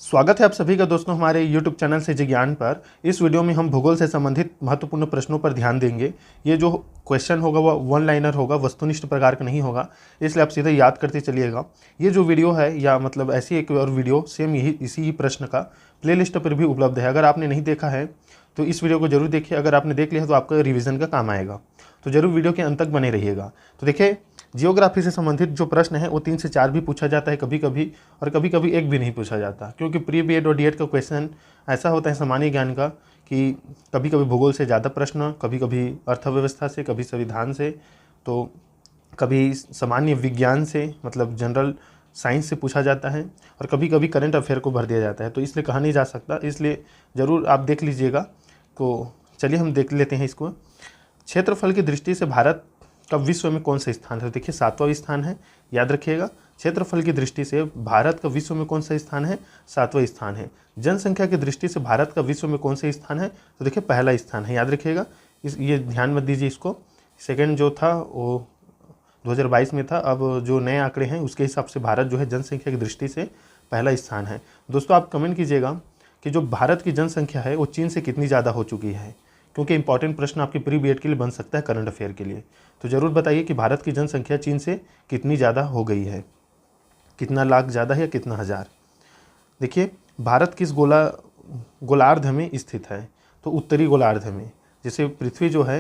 स्वागत है आप सभी का दोस्तों हमारे YouTube चैनल से ज्ञान पर। इस वीडियो में हम भूगोल से संबंधित महत्वपूर्ण प्रश्नों पर ध्यान देंगे। ये जो क्वेश्चन होगा वह वन लाइनर होगा, वस्तुनिष्ठ प्रकार का नहीं होगा, इसलिए आप सीधे याद करते चलिएगा। ये जो वीडियो है या मतलब ऐसी एक और वीडियो सेम इसी ही प्रश्न का प्लेलिस्ट पर भी उपलब्ध है। अगर आपने नहीं देखा है तो इस वीडियो को जरूर देखिए। अगर आपने देख लिया तो आपका रिविज़न का काम आएगा, तो जरूर वीडियो के अंत तक बने रहिएगा। तो देखिए, जियोग्राफी से संबंधित जो प्रश्न है वो 3 से 4 भी पूछा जाता है कभी कभी, और कभी कभी एक भी नहीं पूछा जाता, क्योंकि प्री बीएड और डीएड का क्वेश्चन ऐसा होता है सामान्य ज्ञान का कि कभी कभी भूगोल से ज़्यादा प्रश्न, कभी कभी अर्थव्यवस्था से, कभी संविधान से, तो कभी सामान्य विज्ञान से मतलब जनरल साइंस से पूछा जाता है, और कभी कभी करंट अफेयर को भर दिया जाता है। तो इसलिए कहा नहीं जा सकता, इसलिए ज़रूर आप देख लीजिएगा। तो चलिए हम देख लेते हैं इसको। क्षेत्रफल की दृष्टि से भारत का विश्व में कौन सा स्थान है? तो देखिए 7वां स्थान है, याद रखिएगा। क्षेत्रफल की दृष्टि से भारत का विश्व में कौन सा स्थान है? 7वां स्थान है। जनसंख्या की दृष्टि से भारत का विश्व में कौन सा स्थान है? तो देखिए पहला स्थान है, याद रखिएगा। ये ध्यान मत दीजिए इसको। सेकेंड जो था वो 2022 में था, अब जो नए आंकड़े हैं उसके हिसाब से भारत जो है जनसंख्या की दृष्टि से पहला स्थान है। दोस्तों आप कमेंट कीजिएगा कि जो भारत की जनसंख्या है वो चीन से कितनी ज़्यादा हो चुकी है, क्योंकि इंपॉर्टेंट प्रश्न आपके प्री बीएड के लिए बन सकता है, करंट अफेयर के लिए। तो ज़रूर बताइए कि भारत की जनसंख्या चीन से कितनी ज़्यादा हो गई है, कितना लाख ज़्यादा है या कितना हज़ार। देखिए भारत किस गोलार्ध में स्थित है? तो उत्तरी गोलार्ध में। जैसे पृथ्वी जो है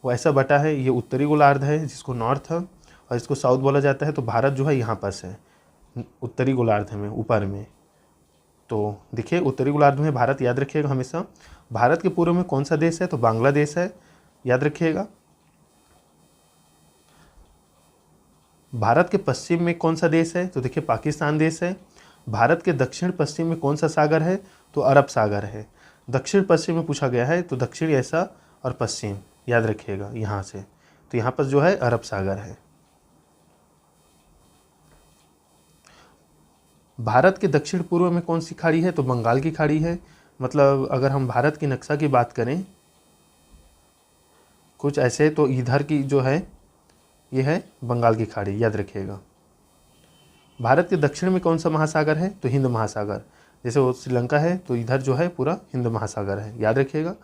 वो ऐसा बटा है, ये उत्तरी गोलार्ध है जिसको नॉर्थ और इसको साउथ बोला जाता है। तो भारत जो है यहाँ पास है, उत्तरी गोलार्ध में, ऊपर में। तो देखिए उत्तरी गोलार्ध में भारत, याद रखिएगा हमेशा। भारत के पूर्व में कौन सा देश है? तो बांग्लादेश है, याद रखिएगा। भारत के पश्चिम में कौन सा देश है? तो देखिए पाकिस्तान देश है। भारत के दक्षिण पश्चिम में कौन सा सागर है? तो अरब सागर है। दक्षिण पश्चिम में पूछा गया है, तो दक्षिण ऐसा और पश्चिम, याद रखिएगा यहाँ से। तो यहाँ पर जो है अरब सागर है। भारत के दक्षिण पूर्व में कौन सी खाड़ी है? तो बंगाल की खाड़ी है। मतलब अगर हम भारत की नक्शा की बात करें कुछ ऐसे, तो इधर की जो है ये है बंगाल की खाड़ी, याद रखिएगा। भारत के दक्षिण में कौन सा महासागर है? तो हिंद महासागर। जैसे वो श्रीलंका है तो इधर जो है पूरा हिंद महासागर है, याद रखिएगा।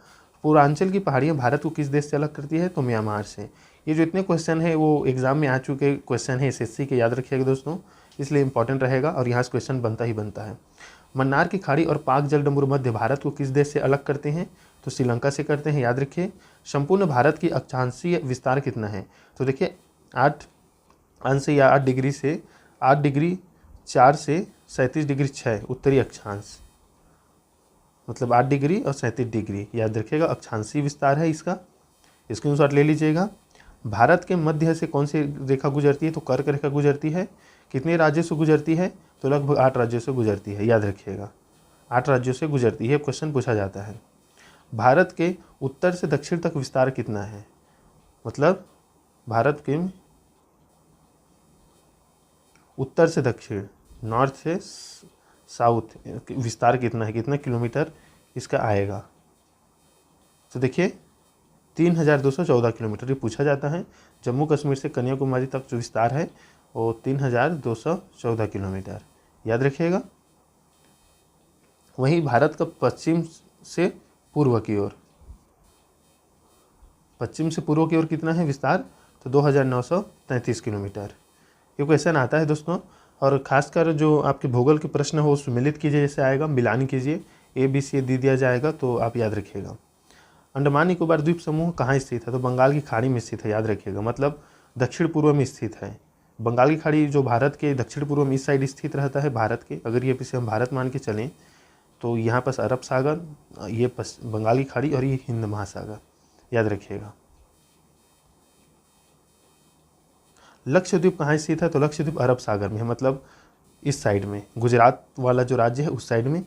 पूर्वांचल की पहाड़ियाँ भारत को किस देश से अलग करती है? तो म्यांमार से। ये जो इतने क्वेश्चन है वो एग्जाम में आ चुके क्वेश्चन है एसएससी के, याद रखिएगा दोस्तों, इसलिए इंपॉर्टेंट रहेगा और यहाँ से क्वेश्चन बनता ही बनता है। मन्नार की खाड़ी और पाक जलडंबुर मध्य भारत को किस देश से अलग करते हैं? तो श्रीलंका से करते हैं, याद रखिए। संपूर्ण भारत की अक्षांशीय विस्तार कितना है? तो देखिए 8 अंश या 8 डिग्री से 8 डिग्री 4 से 37 डिग्री 6 उत्तरी अक्षांश, मतलब 8 डिग्री और 37 डिग्री, याद रखिएगा। अक्षांशीय विस्तार है इसका, स्क्रीनशॉट ले लीजिएगा। भारत के मध्य से कौन सी रेखा गुजरती है? तो कर्क रेखा गुजरती है। कितने राज्यों से गुजरती है? तो लगभग 8 राज्यों से गुजरती है, याद रखिएगा। 8 राज्यों से गुजरती है, क्वेश्चन पूछा जाता है। भारत के उत्तर से दक्षिण तक विस्तार कितना है? मतलब भारत के उत्तर से दक्षिण, नॉर्थ से साउथ विस्तार कितना है, कितना किलोमीटर इसका आएगा? तो देखिए 3214 किलोमीटर ये पूछा जाता है। जम्मू कश्मीर से कन्याकुमारी तक जो विस्तार है वो 3214 किलोमीटर, याद रखिएगा। वहीं भारत का पश्चिम से पूर्व की ओर, पश्चिम से पूर्व की ओर कितना है विस्तार? तो 2933 किलोमीटर। ये क्वेश्चन आता है दोस्तों, और खासकर जो आपके भूगोल के प्रश्न हो सुमिलित कीजिए, जैसे आएगा मिलान कीजिए, ABC दे दिया जाएगा तो आप याद रखिएगा। अंडमान निकोबार द्वीप समूह कहाँ स्थित है? तो बंगाल की खाड़ी में स्थित है, याद रखिएगा। मतलब दक्षिण पूर्व में स्थित है। बंगाल की खाड़ी जो भारत के दक्षिण पूर्व में इस साइड स्थित रहता है भारत के, अगर ये पीछे हम भारत मान के चलें तो यहाँ पास अरब सागर, ये बंगाल की खाड़ी और ये हिंद महासागर, याद रखिएगा। लक्षद्वीप कहाँ स्थित है? तो लक्षद्वीप अरब सागर में है, मतलब इस साइड में, गुजरात वाला जो राज्य है उस साइड में।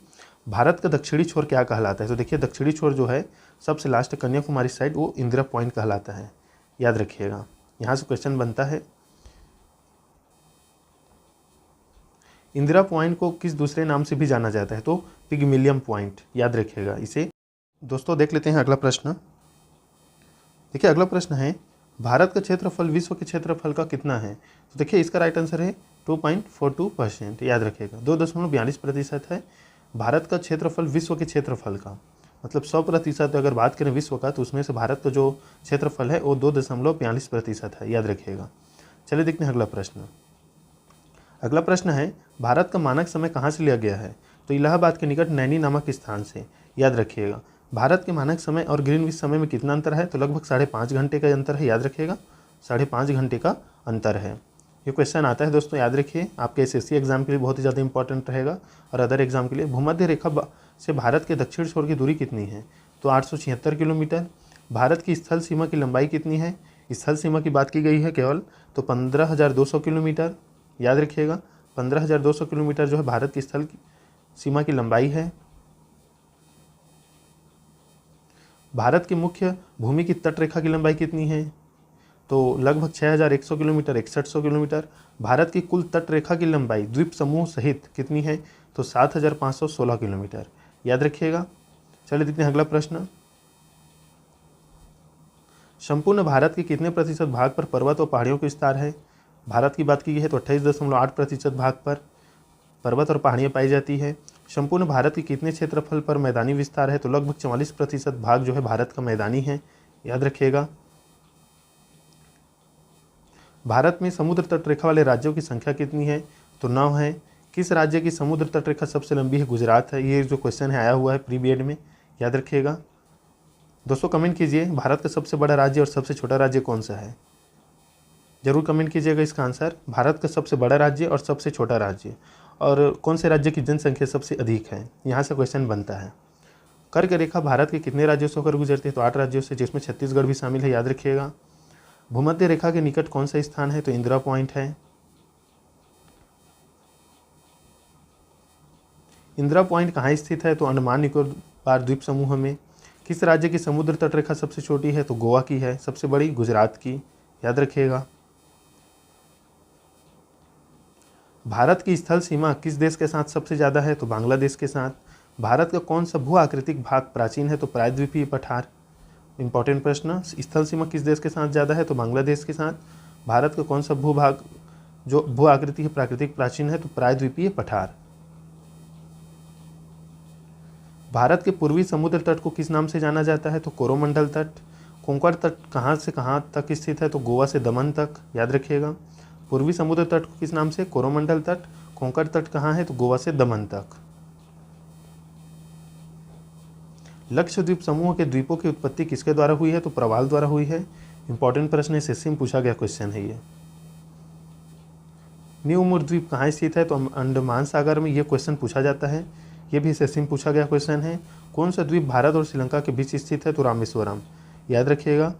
भारत का दक्षिणी छोर क्या कहलाता है? तो देखिए दक्षिणी छोर जो है सबसे लास्ट कन्याकुमारी साइड, वो इंदिरा पॉइंट कहलाता है, याद रखिएगा। यहाँ से क्वेश्चन बनता है। इंदिरा पॉइंट को किस दूसरे नाम से भी जाना जाता है? तो पिगमिलियन पॉइंट, याद रखिएगा इसे। दोस्तों देख लेते हैं अगला प्रश्न। देखिए अगला प्रश्न है, भारत का क्षेत्रफल विश्व के क्षेत्रफल का कितना है? तो देखिए इसका राइट आंसर है 2.42%, याद रखिएगा। 2.42% है भारत का क्षेत्रफल विश्व के क्षेत्रफल का, मतलब 100% अगर बात करें विश्व का, तो उसमें से भारत का जो क्षेत्रफल है वो 2.42% है, याद रखिएगा। चलिए देखते हैं अगला प्रश्न। अगला प्रश्न है, भारत का मानक समय कहाँ से लिया गया है? तो इलाहाबाद के निकट नैनी नामक स्थान से, याद रखिएगा। भारत के मानक समय और ग्रीनविच समय में कितना अंतर है? तो लगभग 5.5 घंटे का अंतर है, याद रखिएगा। 5.5 घंटे का अंतर है। ये क्वेश्चन आता है दोस्तों, याद रखिए, आपके एसएससी एग्जाम के लिए बहुत ही ज़्यादा इंपॉर्टेंट रहेगा और अदर एग्जाम के लिए। भूमध्य रेखा से भारत के दक्षिण छोर की दूरी कितनी है? तो 876 किलोमीटर। भारत की स्थल सीमा की लंबाई कितनी है? स्थल सीमा की बात की गई है केवल, तो 15,200 किलोमीटर, याद रखिएगा। 15,200 किलोमीटर जो है भारत की स्थल सीमा की लंबाई है। भारत की मुख्य भूमि की तट रेखा की लंबाई कितनी है? तो लगभग 6,100 किलोमीटर, 6100 किलोमीटर। भारत की कुल तट रेखा की लंबाई द्वीप समूह सहित कितनी है? तो 7,516 किलोमीटर, याद रखिएगा। चलिए देखते हैं अगला प्रश्न। संपूर्ण भारत के कितने प्रतिशत भाग पर पर्वत और पहाड़ियों का विस्तार है? भारत की बात की गई है तो 28.8% भाग पर पर्वत और पहाड़ियाँ पाई जाती है। संपूर्ण भारत के कितने क्षेत्रफल पर मैदानी विस्तार है? तो लगभग 44% भाग जो है भारत का मैदानी है, याद रखिएगा। भारत में समुद्र तट रेखा वाले राज्यों की संख्या कितनी है? तो 9 है। किस राज्य की समुद्र तट रेखा सबसे लंबी है? गुजरात है। ये जो क्वेश्चन है आया हुआ है प्री बीएड में, याद रखिएगा। दोस्तों कमेंट कीजिए, भारत का सबसे बड़ा राज्य और सबसे छोटा राज्य कौन सा है? जरूर कमेंट कीजिएगा इसका आंसर। भारत का सबसे बड़ा राज्य और सबसे छोटा राज्य, और कौन से राज्य की जनसंख्या सबसे अधिक है, यहाँ से क्वेश्चन बनता है। कर्क रेखा भारत के कितने राज्यों से होकर गुजरती है? तो 8 राज्यों से, जिसमें छत्तीसगढ़ भी शामिल है, याद रखिएगा। भूमध्य रेखा के निकट कौन सा स्थान है? तो इंदिरा पॉइंट है। इंदिरा पॉइंट कहाँ स्थित है? तो अंडमान निकोबार द्वीप समूह में। किस राज्य की समुद्र तट रेखा सबसे छोटी है? तो गोवा की है। सबसे बड़ी गुजरात की, याद रखिएगा। भारत की स्थल सीमा किस देश के साथ सबसे ज़्यादा है? तो बांग्लादेश के साथ। भारत का कौन सा भू आकृतिक भाग प्राचीन है? तो प्रायद्वीपीय पठार। इंपॉर्टेंट प्रश्न, स्थल सीमा किस देश के साथ ज़्यादा है? तो बांग्लादेश के साथ। भारत का कौन सा भूभाग जो भू आकृति है प्राकृतिक प्राचीन है? तो प्रायद्वीपीय पठार। भारत के पूर्वी समुद्र तट को किस नाम से जाना जाता है? तो कोरोमंडल तट। कोंकण तट कहाँ से कहाँ तक स्थित है? तो गोवा से दमन तक, याद रखिएगा। पूर्वी समुद्र तट को किस नाम से? कोरोमंडल तट। कोंकण तट कहाँ है? तो गोवा से दमन तक। लक्षद्वीप समूह के द्वीपों की उत्पत्ति किसके द्वारा हुई है? तो प्रवाल द्वारा हुई है। इंपॉर्टेंट प्रश्न है, एसएससी में पूछा गया क्वेश्चन है ये। न्यू उमर द्वीप कहाँ स्थित है? तो अंडमान सागर में, ये क्वेश्चन पूछा जाता है, ये भी एसएससी में पूछा गया क्वेश्चन है। कौन सा द्वीप भारत और श्रीलंका के बीच स्थित है? तो रामेश्वरम, याद रखिएगा।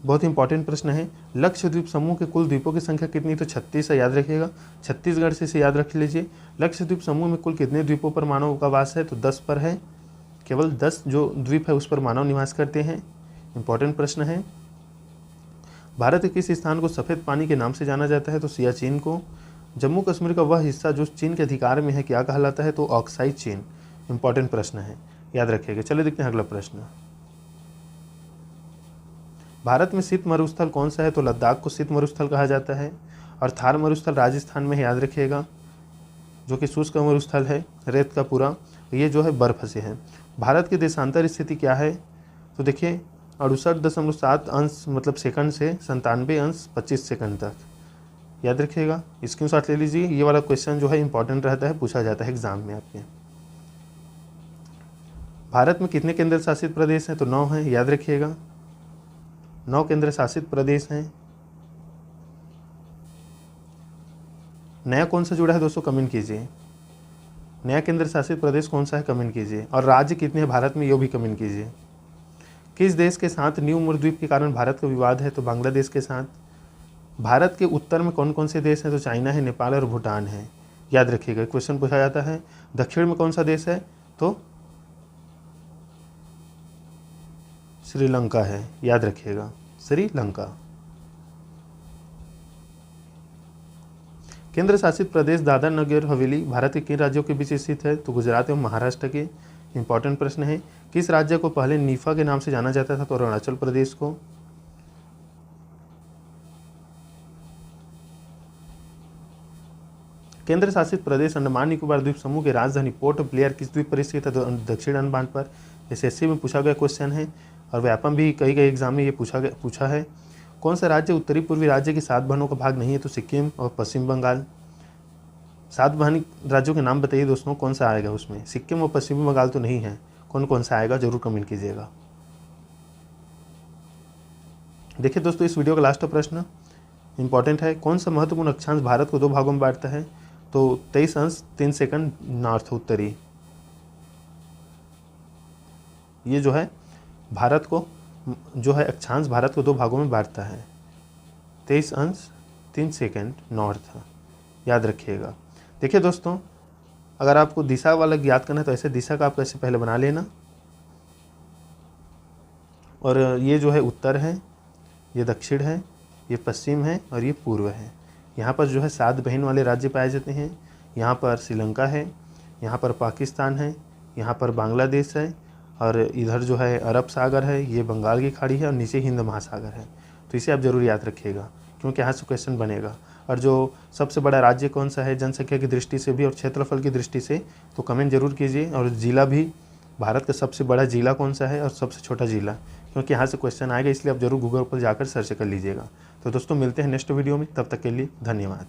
बहुत इंपॉर्टेंट प्रश्न है, लक्षद्वीप समूह के कुल द्वीपों की संख्या कितनी? तो 36 है, याद रखिएगा। छत्तीसगढ़ से इसे याद रख लीजिए। लक्षद्वीप समूह में कुल कितने द्वीपों पर मानव का वास है? तो 10 पर है। केवल 10 जो द्वीप है उस पर मानव निवास करते हैं। इंपॉर्टेंट प्रश्न है। भारत के किस स्थान को सफ़ेद पानी के नाम से जाना जाता है? तो सियाचिन को। जम्मू कश्मीर का वह हिस्सा जो चीन के अधिकार में है क्या कहलाता है? तो ऑक्साई चीन। इंपॉर्टेंट प्रश्न है, याद रखिएगा। चलिए देखते हैं अगला प्रश्न। भारत में शीत मरुस्थल कौन सा है? तो लद्दाख को शीत मरुस्थल कहा जाता है। और थार मरुस्थल राजस्थान में है, याद रखिएगा, जो कि शुष्क मरुस्थल है, रेत का पूरा, ये जो है बर्फ से है। भारत की देशांतर स्थिति क्या है? तो देखिए 68.7 अंश मतलब सेकंड से 97 अंश 25 सेकंड तक, याद रखिएगा। स्क्रीनशॉट ले लीजिए, ये वाला क्वेश्चन जो है इंपॉर्टेंट रहता है, पूछा जाता है एग्जाम में आपके। भारत में कितने केंद्र शासित प्रदेश हैं? तो 9 हैं, याद रखिएगा। 9 केंद्र शासित प्रदेश हैं। नया कौन सा जुड़ा है दोस्तों, कमेंट कीजिए। नया केंद्र शासित प्रदेश कौन सा है, कमेंट कीजिए। और राज्य कितने हैं भारत में, ये भी कमेंट कीजिए। किस देश के साथ न्यू उमर द्वीप के कारण भारत का विवाद है? तो बांग्लादेश के साथ। भारत के उत्तर में कौन कौन से देश हैं? तो चाइना है, नेपाल और भूटान है, याद रखिएगा, क्वेश्चन पूछा जाता है। दक्षिण में कौन सा देश है? तो श्रीलंका है, याद रखिएगा, श्रीलंका। केंद्र शासित प्रदेश दादरा नगर हवेली भारत के किन राज्यों के बीच स्थित है? तो गुजरात एवं महाराष्ट्र के। इंपॉर्टेंट प्रश्न है, किस राज्य को पहले नीफा के नाम से जाना जाता था? तो अरुणाचल प्रदेश को। केंद्र शासित प्रदेश अंडमान निकोबार द्वीप समूह की राजधानी पोर्ट ब्लेयर किस द्वीप पर स्थित है? दक्षिण अंडमान पर। एसएससी में पूछा गया क्वेश्चन है और व्यापम भी कई एग्जाम में ये पूछा है। कौन सा राज्य उत्तरी पूर्वी राज्य की 7 बहनों का भाग नहीं है? तो सिक्किम और पश्चिम बंगाल। 7 बहन राज्यों के नाम बताइए दोस्तों, कौन सा आएगा उसमें? सिक्किम और पश्चिमी बंगाल तो नहीं है, कौन कौन सा आएगा जरूर कमेंट कीजिएगा। देखिए दोस्तों, इस वीडियो का लास्ट प्रश्न इंपॉर्टेंट है। कौन सा महत्वपूर्ण अक्षांश भारत को 2 भागों में बांटता है? तो 23 अंश 3 सेकंड नॉर्थ उत्तरी। ये जो है भारत को जो है अक्षांश भारत को 2 भागों में बांटता है। 23 अंश 3 सेकंड नॉर्थ, याद रखिएगा। देखिए दोस्तों, अगर आपको दिशा वाला याद करना है तो ऐसे दिशा का आप कैसे पहले बना लेना। और ये जो है उत्तर है, ये दक्षिण है, ये पश्चिम है और ये पूर्व है। यहाँ पर जो है 7 बहन वाले राज्य पाए जाते हैं। यहाँ पर श्रीलंका है, यहाँ पर पाकिस्तान है, यहाँ पर बांग्लादेश है और इधर जो है अरब सागर है, ये बंगाल की खाड़ी है और नीचे हिंद महासागर है। तो इसे आप ज़रूर याद रखिएगा क्योंकि यहाँ से क्वेश्चन बनेगा। और जो सबसे बड़ा राज्य कौन सा है जनसंख्या की दृष्टि से भी और क्षेत्रफल की दृष्टि से, तो कमेंट जरूर कीजिए। और जिला भी, भारत का सबसे बड़ा जिला कौन सा है और सबसे छोटा जिला, क्योंकि यहाँ से क्वेश्चन आएगा, इसलिए आप जरूर गूगल पर जाकर सर्च कर लीजिएगा। तो दोस्तों मिलते हैं नेक्स्ट वीडियो में, तब तक के लिए धन्यवाद।